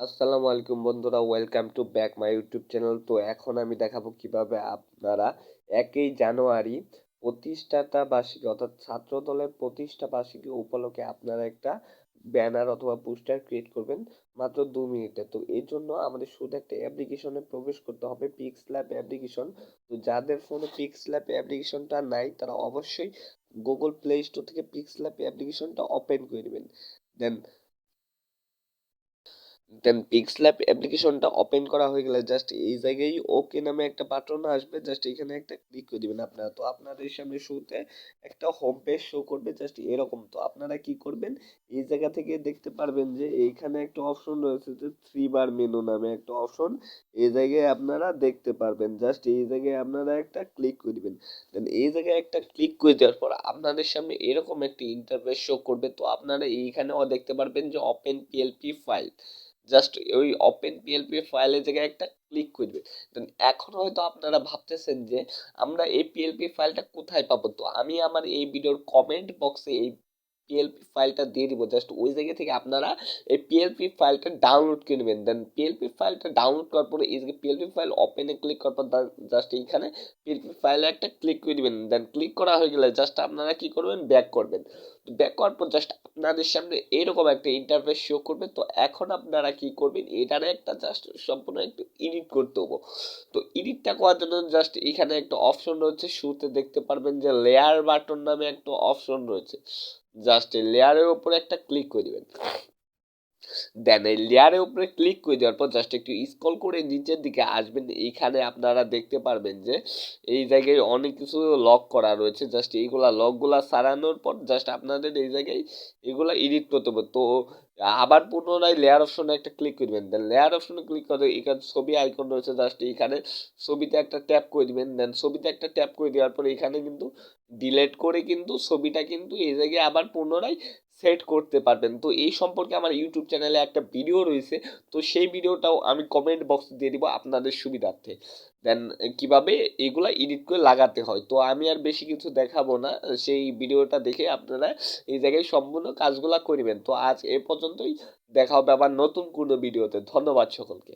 আসসালামু আলাইকুম বন্ধুরা, welcome to back my YouTube channel. তো এখন আমি দেখাবো কিভাবে আপনারা 1 জানুয়ারি প্রতিষ্ঠাতা বার্ষিকী অর্থাৎ ছাত্র দলের প্রতিষ্ঠা বার্ষিকী উপলক্ষে আপনারা একটা ব্যানার অথবা পোস্টার ক্রিয়েট করবেন মাত্র 2 মিনিটে। তো এর জন্য আমাদের শুধু একটা অ্যাপ্লিকেশনে প্রবেশ করতে হবে, পিক্সল্যাব অ্যাপ্লিকেশন। তো যাদের ফোনে পিক্সল্যাব অ্যাপ্লিকেশনটা নাই তারা অবশ্যই গুগল প্লে স্টোর থেকে পিক্সল্যাব অ্যাপ্লিকেশনটা ওপেন করে নেবেন। দেন দেন পিক্সল্যাব অ্যাপ্লিকেশনটা ওপেন করা হয়ে গেলে জাস্ট এই জায়গায় ওকে নামে একটা বাটন আসবে, জাস্ট এখানে একটা ক্লিক করে দিবেন আপনারা। তো আপনাদের সামনে শুরুতে একটা হোম পেজ শো করবে জাস্ট এরকম। তো আপনারা কি করবেন, এই জায়গা থেকে দেখতে পারবেন যে এইখানে একটা অপশন রয়েছে যে 3 বার মেনু নামে একটা অপশন, এই জায়গায় আপনারা দেখতে পারবেন। জাস্ট এই জায়গায় আপনারা একটা ক্লিক করে দিবেন। দেন এই জায়গায় একটা ক্লিক করে দেওয়ার পর আপনাদের সামনে এরকম একটা ইন্টারফেস শো করবে। তো আপনারা এইখানেও দেখতে পারবেন যে ওপেন পিএলপি ফাইল, জাস্ট ওই ওপেন পিএলপি ফাইলের জায়গায় একটা ক্লিক করবে। দেন এখন হয়তো আপনারা ভাবতেছেন যে আমরা এই পিএলপি ফাইলটা কোথায় পাবো। তো আমি আমার এই ভিডিওর কমেন্ট বক্সে এই পিএলপি ফাইলটা দিয়ে দিব, জাস্ট ওই জায়গা থেকে আপনারা এই পিএলপি ফাইলটা ডাউনলোড করে নেবেন। দেন পিএলপি ফাইলটা ডাউনলোড করার পরে এই যে পিএলপি ফাইল ওপেনে ক্লিক করার পর জাস্ট এইখানে পিএলপি ফাইলে একটা ক্লিক করে দিবেন। দেন ক্লিক করা হয়ে গেলে জাস্ট আপনারা কি করবেন, ব্যাক করবেন। তো ব্যাক করার পর জাস্ট আপনাদের সামনে এরকম একটা ইন্টারফেস শো করবে। তো এখন আপনারা কি করবেন, এটারে একটা জাস্ট সম্পূর্ণ একটু এডিট করতে হবো। তো এডিটটা করার জন্য জাস্ট এখানে একটা অপশন রয়েছে, শুরুতে দেখতে পারবেন যে লেয়ার বাটন নামে একটা অপশন রয়েছে, জাস্ট এই লেয়ারের উপরে একটা ক্লিক করে দিবেন। দেন এই লেয়ারের উপরে ক্লিক করে দেওয়ার পর জাস্ট একটু স্ক্রল করে নিচের দিকে আসবেন। এইখানে আপনারা দেখতে পারবেন যে এই জায়গায় অনেক কিছু লক করা রয়েছে, জাস্ট এইগুলা লকগুলা সারানোর পর জাস্ট আপনাদের এই জায়গায় এগুলা এডিট করতে হবে। তো আবার পুনরায় লেয়ার অপশনে একটা ক্লিক করবেন। দেন লেয়ার অপশনে ক্লিক করে এখানে ছবি আইকন রয়েছে, জাস্ট এইখানে ছবিতে একটা ট্যাপ করে দিবেন। দেন ছবিতে একটা ট্যাপ করে দেওয়ার পরে এখানে কিন্তু ডিলেট করে কিন্তু ছবিটা কিন্তু এই জায়গায় আবার পুনরায় সেট করতে পারবেন। তো এই সম্পর্কে আমার ইউটিউব চ্যানেলে একটা ভিডিও রয়েছে, তো সেই ভিডিওটাও আমি কমেন্ট বক্সে দিয়ে দিব আপনাদের সুবিধার্থে। দেন কিভাবে এগুলা এডিট করে লাগাতে হয়, তো আমি আর বেশি কিছু দেখাবো না, সেই ভিডিওটা দেখে আপনারা এই জায়গায় সম্পূর্ণ কাজগুলা করবেন। তো আজ এ পর্যন্তই, দেখা হবে আবার নতুন কোনো ভিডিওতে। ধন্যবাদ সকলকে।